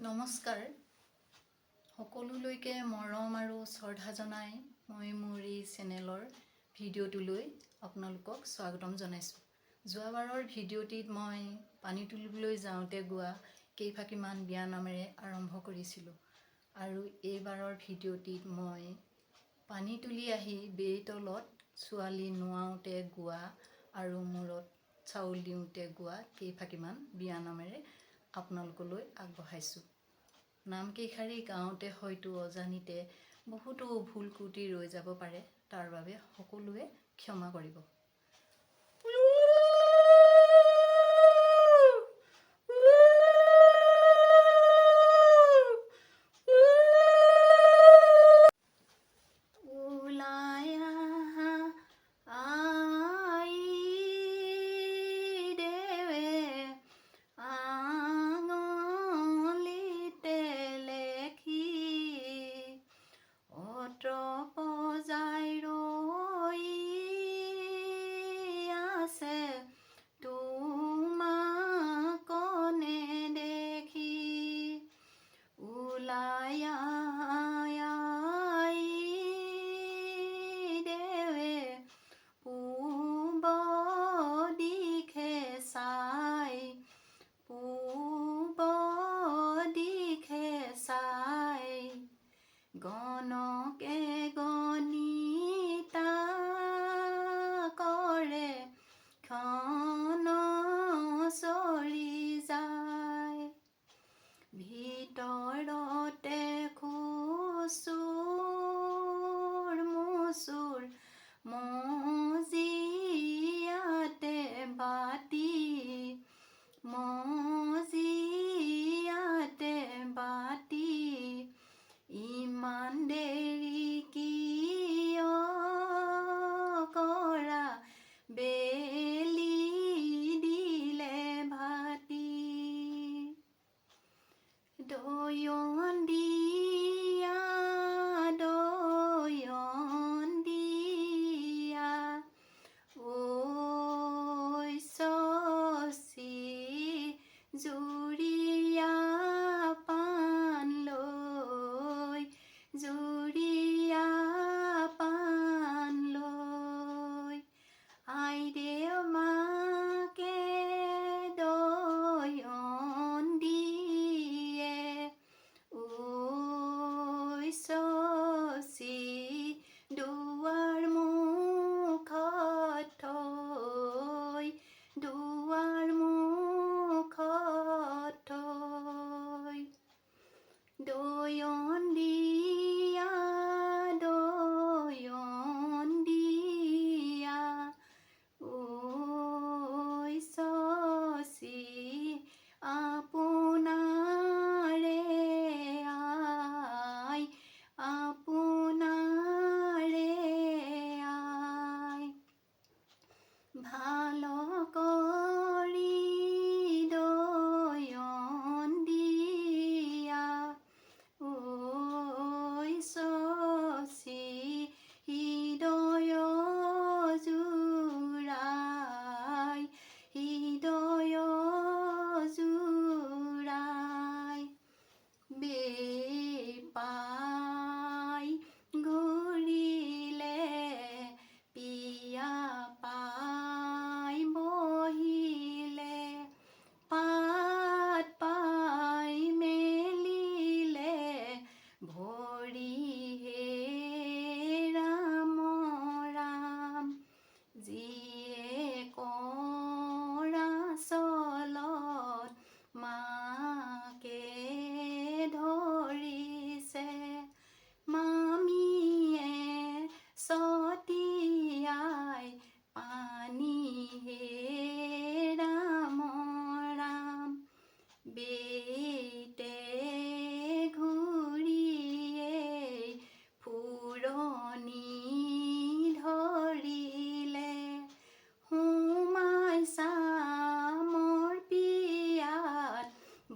নমস্কাৰ সকলোলৈকে মৰম আৰু শ্ৰদ্ধা জনাই মই মোৰ এই চেনেলৰ ভিডিঅ'টোলৈ আপোনালোকক স্বাগতম জনাইছোঁ। যোৱাবাৰৰ ভিডিঅ'টিত মই পানী তুলিবলৈ যাওঁতে গোৱা কেইফাঁকিমান বিয়ানামেৰে আৰম্ভ কৰিছিলোঁ আৰু এইবাৰৰ ভিডিঅ'টিত মই পানী তুলি আহি বেইতলত ছোৱালী নোৱাওঁতে গোৱা আৰু মূৰত চাউল দিওঁতে গোৱা কেইফাঁকিমান বিয়ানামেৰে আপোনালোকলৈ আগবঢ়াইছোঁ। নামকেইষাৰি গাওঁতে হয়তো অজানিতে বহুতো ভুল ক্ৰুটি ৰৈ যাব পাৰে, তাৰ বাবে সকলোৱে ক্ষমা কৰিব। গণকে গণিতা কৰে ক্ষণ চৰি যায়, ভিতৰতে খুচুৰ মুচুৰ মজিয়াতে বাতি ইমান দেৰি কিয় কৰা, বেলি দিলে ভাতি। দয়ন্দিয়া দয়ন্দিয়া ঐ শশী জুৰিয়া পাণ লৈ, জুৰিয়া পাণ লৈ, আইদেউ মাকে দয়ন্দিয়ে ঐ শশী দুৱাৰ মুখত থৈ, দুৱাৰ মুখত থৈ। দয়ন্দিয়া দয়ন্দিয়া ঐ শশী আপোনাৰে আই, আপোনাৰে আই, ভাল কৰি দয়ন্দিয়া ঐ শশী হৃদয় জুৰাই, হৃদয় জুৰাই, বেপাই ঘূৰিলে পিয়া পাই বহিলে, পাত পাই মেলিলে ভৰি হে ৰাম ৰাম, যিয়ে কৰা চলত মাকে ধৰিছে, মামীয়ে ছটিয়াই পানী হে ৰাম ৰাম, বেইতে ঘূৰিয়ে ফুৰণি ধৰিলে, সোমাইছা মোৰ পিয়াত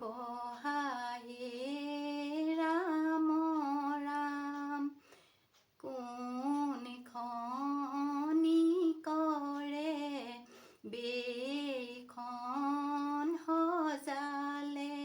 বহায়ে ৰাম ৰাম, কোনখনি কৰে বেইখন সজালে,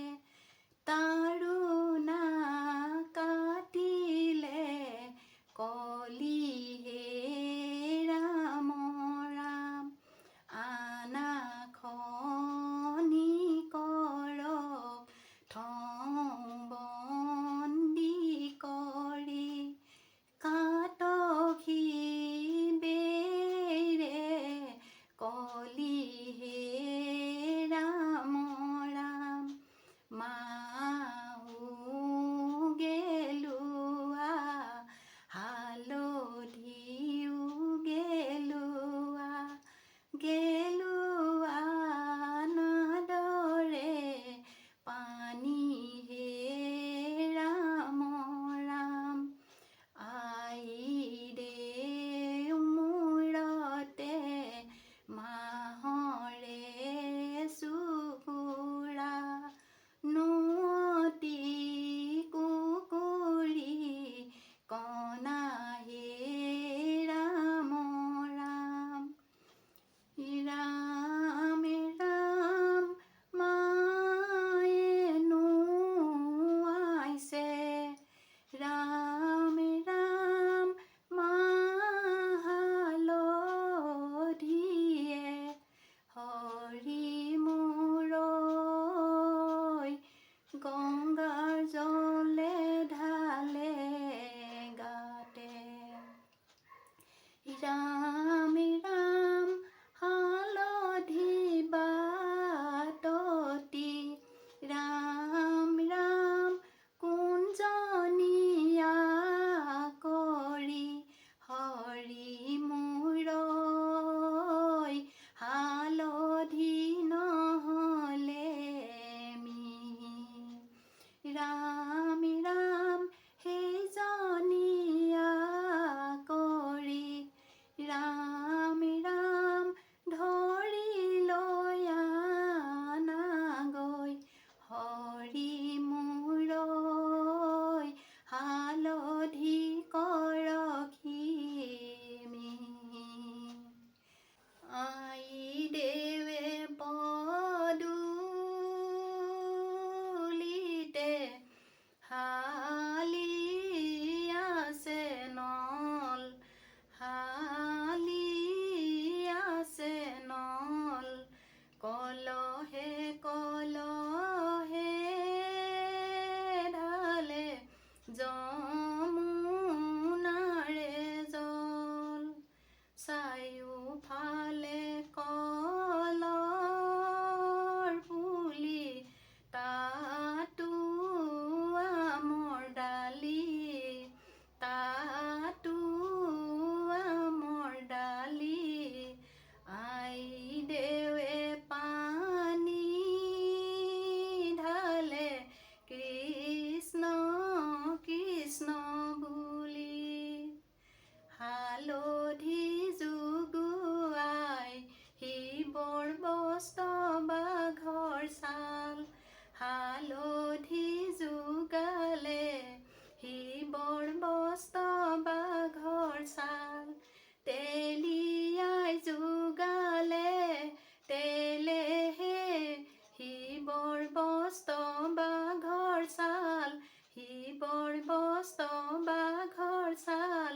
কষ্ট বাঘৰ ছাল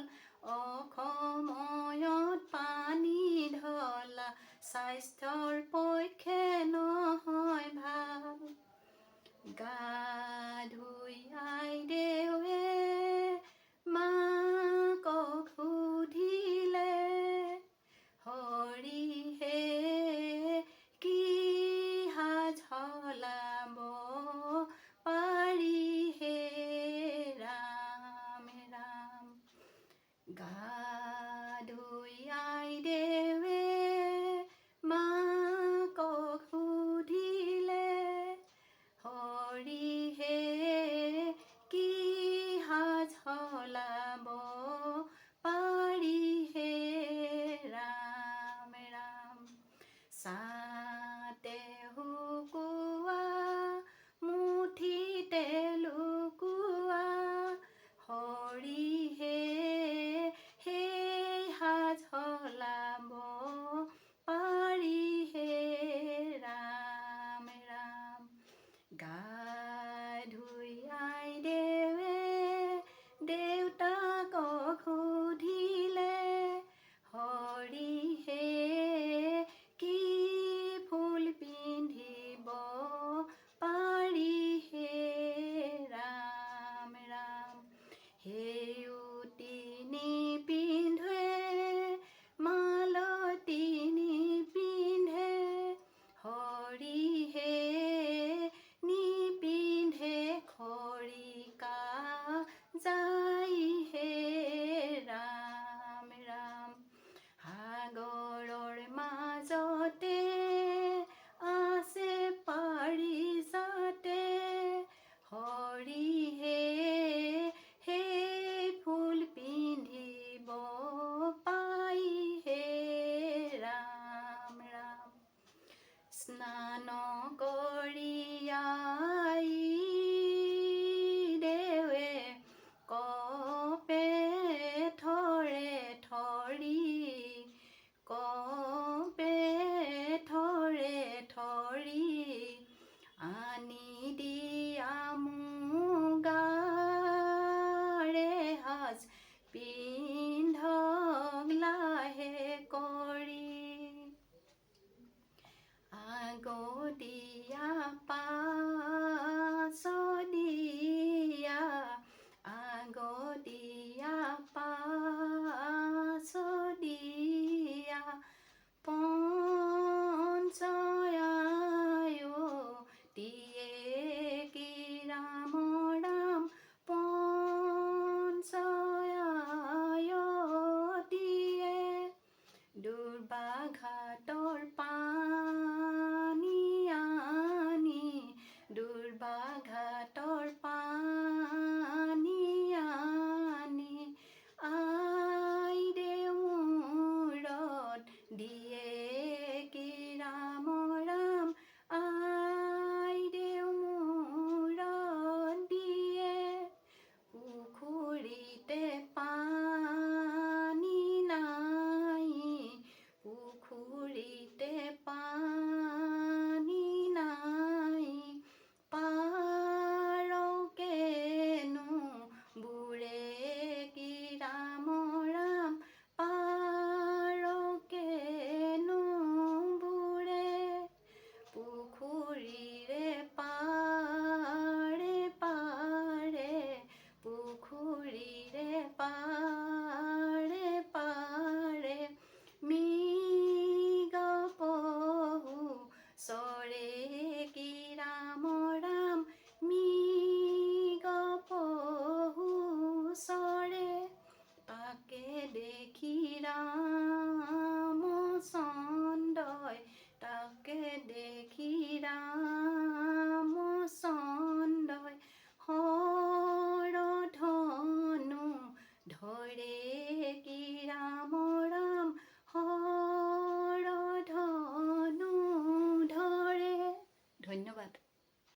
অসময়ত পানী ঢলা স্বাস্থ্যৰ পক্ষে নহয় ভাল গা ধুই